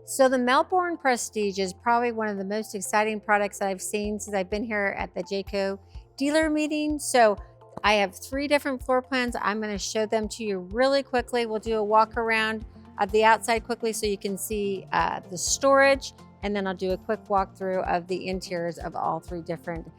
So the Melbourne Prestige is probably one of the most exciting products that I've seen since I've been here at the Jayco dealer meeting. So I have 3 different floor plans. I'm going to show them to you really quickly. We'll do a walk around of the outside quickly so you can see the storage, and then I'll do a quick walkthrough of the interiors of all 3 different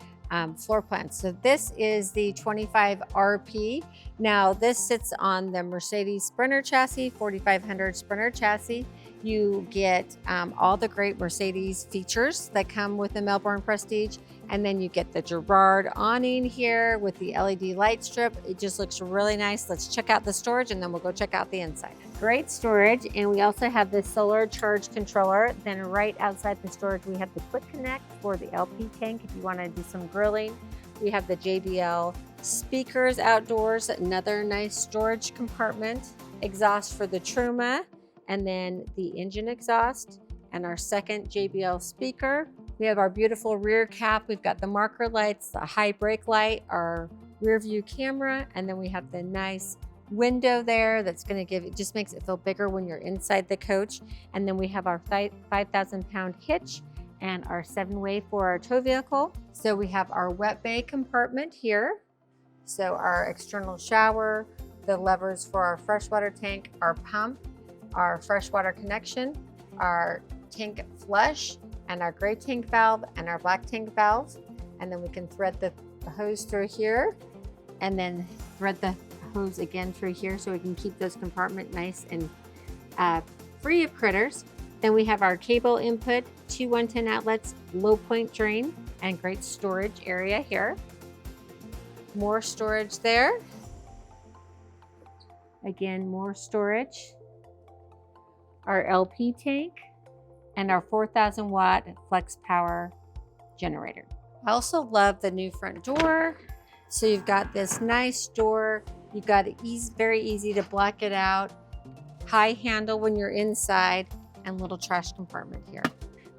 floor plans. So this is the 25 RP. Now this sits on the Mercedes Sprinter chassis, 4500 Sprinter chassis. You get all the great Mercedes features that come with the Melbourne Prestige. And then you get the Girard awning here with the LED light strip. It just looks really nice. Let's check out the storage and then we'll go check out the inside. Great storage. And we also have the solar charge controller. Then right outside the storage, we have the quick connect for the LP tank if you want to do some grilling. We have the JBL speakers outdoors, another nice storage compartment, exhaust for the Truma, and then the engine exhaust, and our second JBL speaker. We have our beautiful rear cap. We've got the marker lights, the high brake light, our rear view camera, and then we have the nice window there that's going to give it, just makes it feel bigger when you're inside the coach. And then we have our 5,000 pound hitch and our 7-way for our tow vehicle. So we have our wet bay compartment here. So our external shower, the levers for our freshwater tank, our pump, our freshwater connection, our tank flush, and our gray tank valve and our black tank valve. And then we can thread the hose through here and then thread the hose again through here so we can keep those compartments nice and free of critters. Then we have our cable input, 2 110 outlets, low point drain, and great storage area here. More storage there. Again, more storage. Our LP tank, and our 4,000 watt flex power generator. I also love the new front door. So you've got this nice door. You've got it very easy to block it out. High handle when you're inside, and little trash compartment here.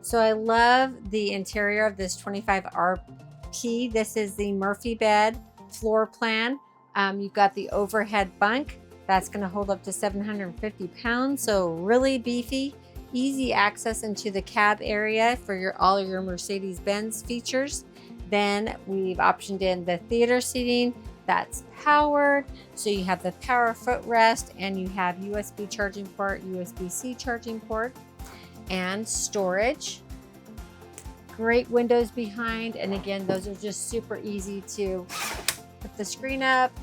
So I love the interior of this 25 RP. This is the Murphy bed floor plan. You've got the overhead bunk. That's gonna hold up to 750 pounds. So really beefy. Easy access into the cab area for all your Mercedes Benz features. Then we've optioned in the theater seating that's powered. So you have the power footrest and you have USB charging port, USB-C charging port, and storage. Great windows behind. And again, those are just super easy to put the screen up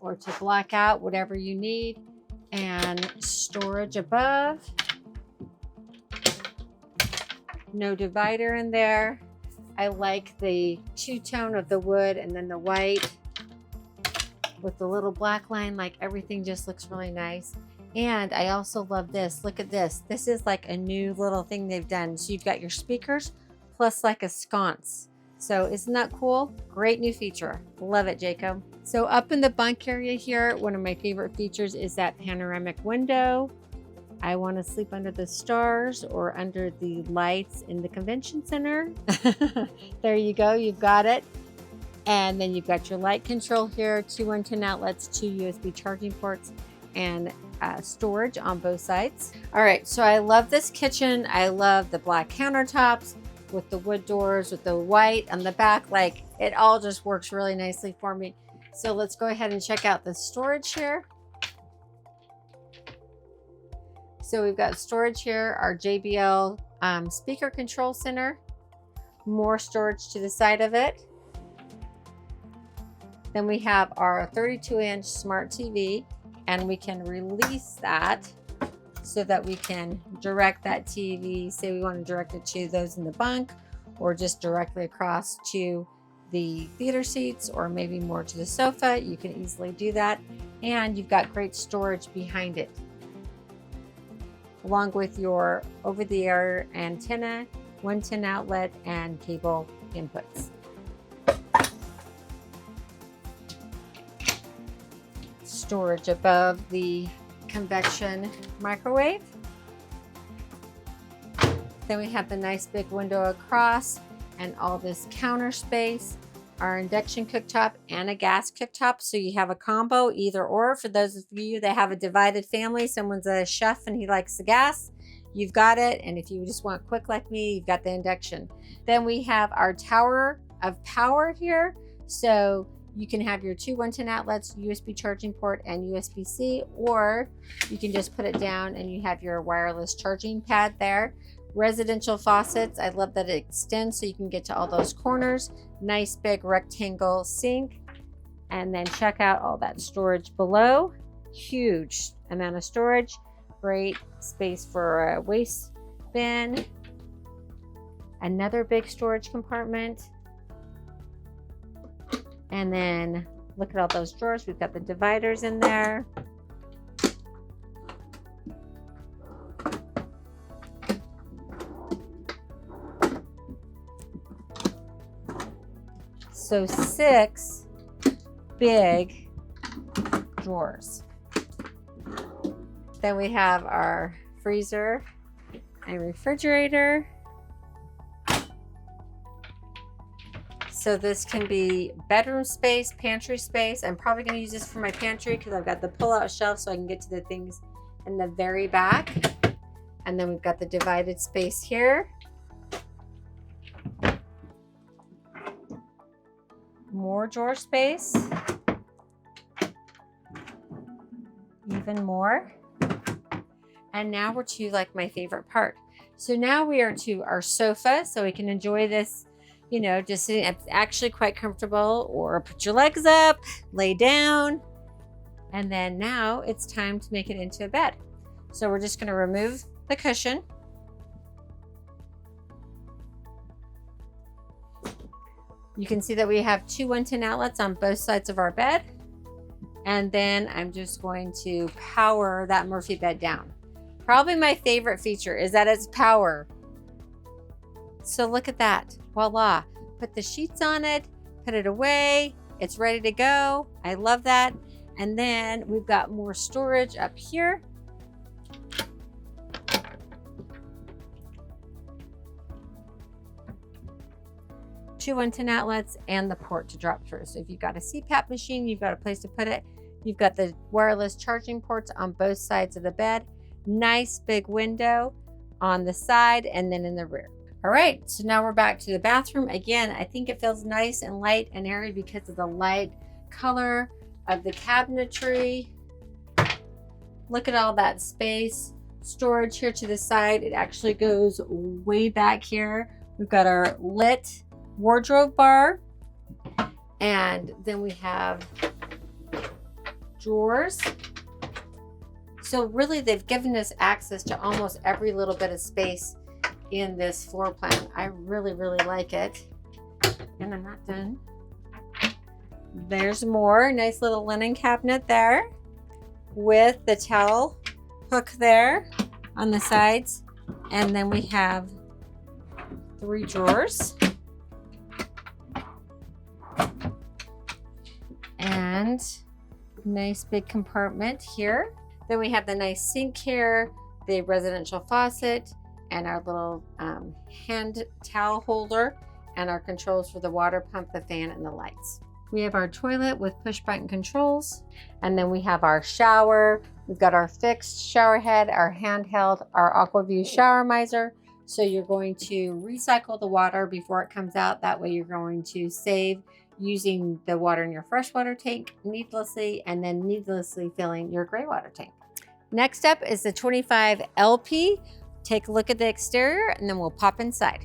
or to block out whatever you need. And storage above. No divider in there. I like the 2-tone of the wood and then the white with the little black line. Like everything just looks really nice. And I also love this. Look at this. This is like a new little thing they've done. So you've got your speakers plus like a sconce. So isn't that cool? Great new feature. Love it, Jayco. So up in the bunk area here, one of my favorite features is that panoramic window. I want to sleep under the stars or under the lights in the convention center. There you go, you've got it. And then you've got your light control here, 2 110 outlets, 2 USB charging ports, and storage on both sides. All right, so I love this kitchen. I love the black countertops with the wood doors, with the white on the back. Like it all just works really nicely for me. So let's go ahead and check out the storage here. So we've got storage here, our JBL speaker control center, more storage to the side of it. Then we have our 32-inch smart TV, and we can release that so that we can direct that TV. Say we want to direct it to those in the bunk or just directly across to the theater seats or maybe more to the sofa. You can easily do that. And you've got great storage behind it, along with your over-the-air antenna, 110 outlet, and cable inputs. Storage above the convection microwave. Then we have the nice big window across and all this counter space, our induction cooktop and a gas cooktop. So you have a combo either or. For those of you that have a divided family, someone's a chef and he likes the gas, you've got it. And if you just want quick like me, you've got the induction. Then we have our tower of power here. So you can have your two 110 outlets, USB charging port, and USB-C, or you can just put it down and you have your wireless charging pad there. Residential faucets, I love that it extends so you can get to all those corners. Nice big rectangle sink. And then check out all that storage below. Huge amount of storage. Great space for a waste bin. Another big storage compartment. And then look at all those drawers. We've got the dividers in there. So 6 big drawers. Then we have our freezer and refrigerator. So this can be bedroom space, pantry space. I'm probably going to use this for my pantry because I've got the pull-out shelf so I can get to the things in the very back. And then we've got the divided space here. More drawer space. Even more. And now we're to like my favorite part. So now we are to our sofa so we can enjoy this, you know, just sitting. It's actually quite comfortable, or put your legs up, lay down. And then now it's time to make it into a bed. So we're just going to remove the cushion. You can see that we have two 110 outlets on both sides of our bed. And then I'm just going to power that Murphy bed down. Probably my favorite feature is that it's power. So look at that. Voila. Put the sheets on it, put it away. It's ready to go. I love that. And then we've got more storage up here. Two 110 outlets and the port to drop through. So if you've got a CPAP machine, you've got a place to put it. You've got the wireless charging ports on both sides of the bed. Nice big window on the side and then in the rear. All right, so now we're back to the bathroom. Again, I think it feels nice and light and airy because of the light color of the cabinetry. Look at all that space. Storage here to the side. It actually goes way back here. We've got our lit wardrobe bar, and then we have drawers. So really they've given us access to almost every little bit of space in this floor plan. I really like it. And I'm not done. There's more. Nice little linen cabinet there with the towel hook there on the sides. And then we have 3 drawers. And nice big compartment here. Then we have the nice sink here, the residential faucet, and our little hand towel holder, and our controls for the water pump, the fan, and the lights. We have our toilet with push button controls, and then we have our shower. We've got our fixed shower head, our handheld, our AquaView shower miser. So you're going to recycle the water before it comes out. That way you're going to save using the water in your freshwater tank needlessly, and then needlessly filling your gray water tank. Next up is the 25 LP. Take a look at the exterior and then we'll pop inside.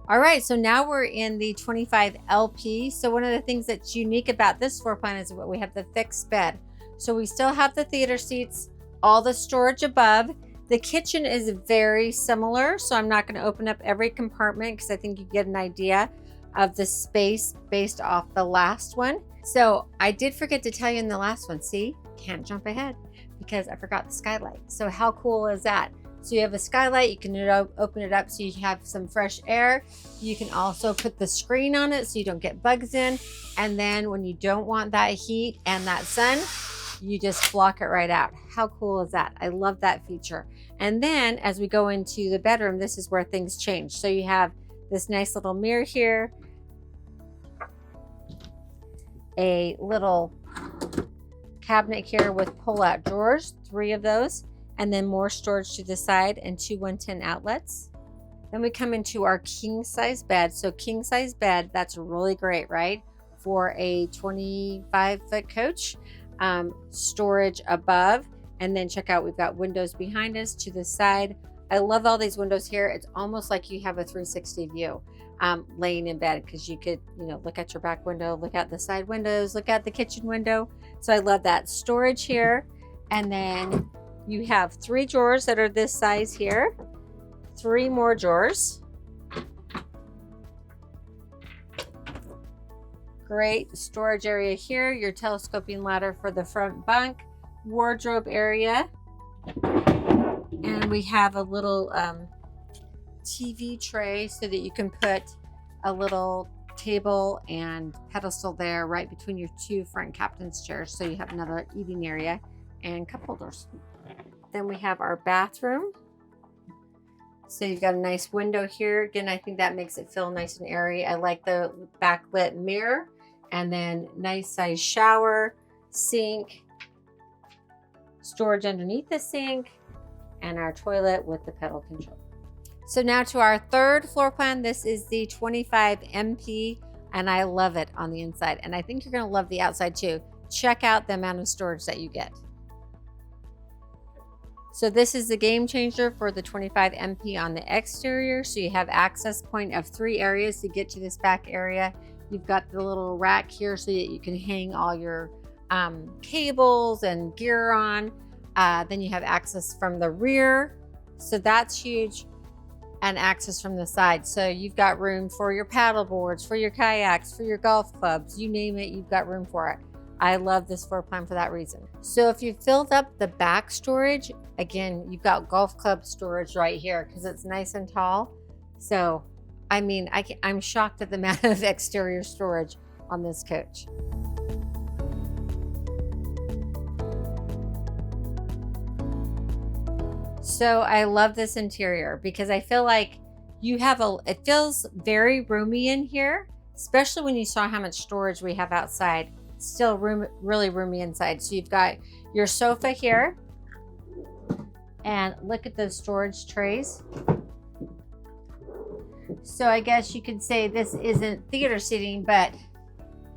All right, so now we're in the 25 LP. So one of the things that's unique about this floor plan is what we have the fixed bed. So we still have the theater seats, all the storage above. The kitchen is very similar, so I'm not going to open up every compartment because I think you get an idea of the space based off the last one. So I did forget to tell you in the last one, see, can't jump ahead because I forgot the skylight. So how cool is that? So you have a skylight, you can open it up so you have some fresh air. You can also put the screen on it so you don't get bugs in. And then when you don't want that heat and that sun, you just block it right out. How cool is that? I love that feature. And then as we go into the bedroom, this is where things change. So you have this nice little mirror here, a little cabinet here with pull-out drawers, 3 of those, and then more storage to the side and 2 110 outlets. Then we come into our king size bed. So king size bed, that's really great, right? For a 25-foot coach. Storage above, and then check out, we've got windows behind us to the side. I love all these windows here. It's almost like you have a 360 view laying in bed, because you could, look at your back window, look out the side windows, look out the kitchen window. So I love that. Storage here. And then you have 3 drawers that are this size here, 3 more drawers. Great storage area here, your telescoping ladder for the front bunk, wardrobe area, and we have a little TV tray so that you can put a little table and pedestal there right between your 2 front captain's chairs, so you have another eating area and cup holders. Then we have our bathroom. So you've got a nice window here. Again, I think that makes it feel nice and airy. I like the backlit mirror, and then nice size shower, sink, storage underneath the sink, and our toilet with the pedal control. So now to our third floor plan. This is the 25 MP, and I love it on the inside. And I think you're gonna love the outside too. Check out the amount of storage that you get. So this is the game changer for the 25 MP on the exterior. So you have access point of 3 areas to get to this back area. You've got the little rack here so that you can hang all your cables and gear on. Then you have access from the rear. So that's huge. And access from the side. So you've got room for your paddle boards, for your kayaks, for your golf clubs, you name it, you've got room for it. I love this floor plan for that reason. So if you filled up the back storage, again, you've got golf club storage right here because it's nice and tall. So, I mean, I'm shocked at the amount of exterior storage on this coach. So I love this interior because I feel like it feels very roomy in here, especially when you saw how much storage we have outside. Still really roomy inside. So you've got your sofa here, and look at those storage trays. So I guess you could say this isn't theater seating, but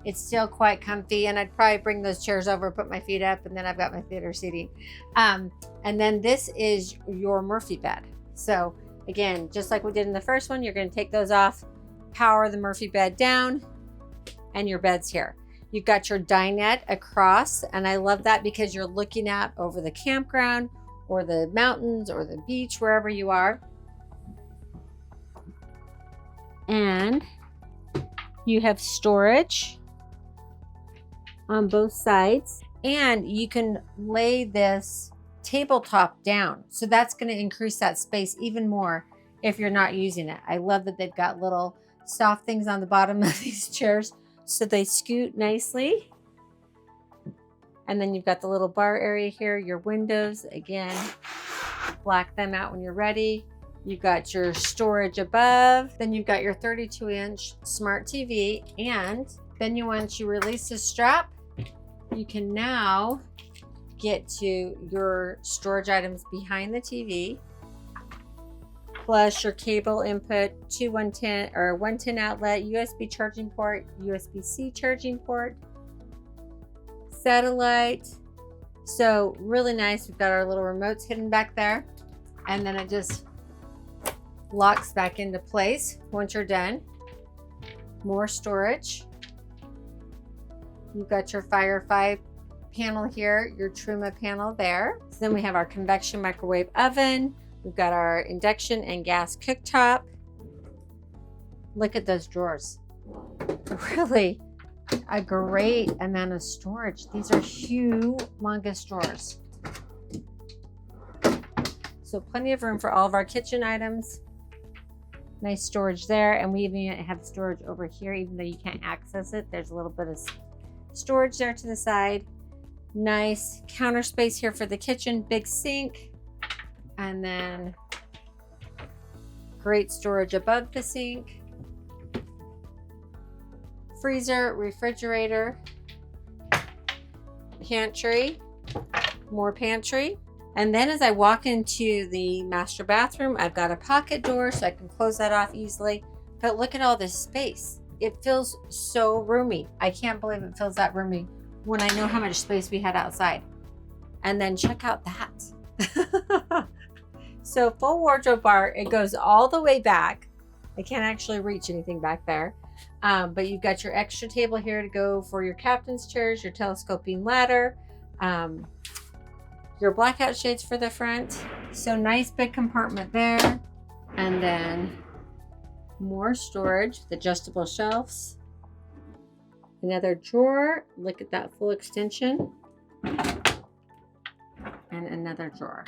it's still quite comfy, and I'd probably bring those chairs over, put my feet up, and then I've got my theater seating. And then this is your Murphy bed. So again, just like we did in the first one, you're going to take those off, power the Murphy bed down, and your bed's here. You've got your dinette across, and I love that because you're looking out over the campground or the mountains or the beach, wherever you are. And you have storage on both sides, and you can lay this tabletop down. So that's going to increase that space even more if you're not using it. I love that they've got little soft things on the bottom of these chairs so they scoot nicely. And then you've got the little bar area here, your windows, again, black them out when you're ready. You've got your storage above, then you've got your 32-inch smart TV, and then once you release the strap, you can now get to your storage items behind the TV, plus your cable input, 110 outlet, USB charging port, USB-C charging port, satellite. So really nice. We've got our little remotes hidden back there, and then it just locks back into place once you're done. More storage. You've got your Fire 5 panel here, your Truma panel there. So then we have our convection microwave oven. We've got our induction and gas cooktop. Look at those drawers. Really a great amount of storage. These are humongous drawers. So plenty of room for all of our kitchen items. Nice storage there, and we even have storage over here, even though you can't access it. There's a little bit of storage there to the side. Nice counter space here for the kitchen, big sink, and then great storage above the sink. Freezer, refrigerator, pantry, more pantry. And then as I walk into the master bathroom, I've got a pocket door so I can close that off easily. But look at all this space. It feels so roomy. I can't believe it feels that roomy when I know how much space we had outside. And then check out that. So full wardrobe bar, it goes all the way back. I can't actually reach anything back there. But you've got your extra table here to go for your captain's chairs, your telescoping ladder, your blackout shades for the front. So nice big compartment there. And then more storage with adjustable shelves. Another drawer. Look at that full extension. And another drawer.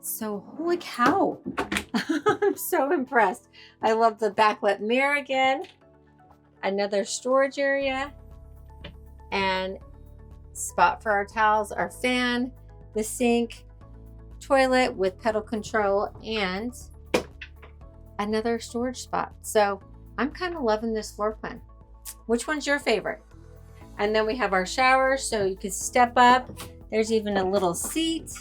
So holy cow. I'm so impressed. I love the backlit mirror again. Another storage area. And spot for our towels, our fan, the sink, toilet with pedal control, and another storage spot. So I'm kind of loving this floor plan. Which one's your favorite? And then we have our shower, so you could step up. There's even a little seat.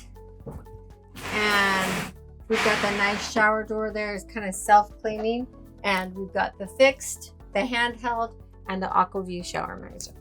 And we've got the nice shower door there. It's kind of self-cleaning. And we've got the fixed, the handheld, and the AquaView shower manager.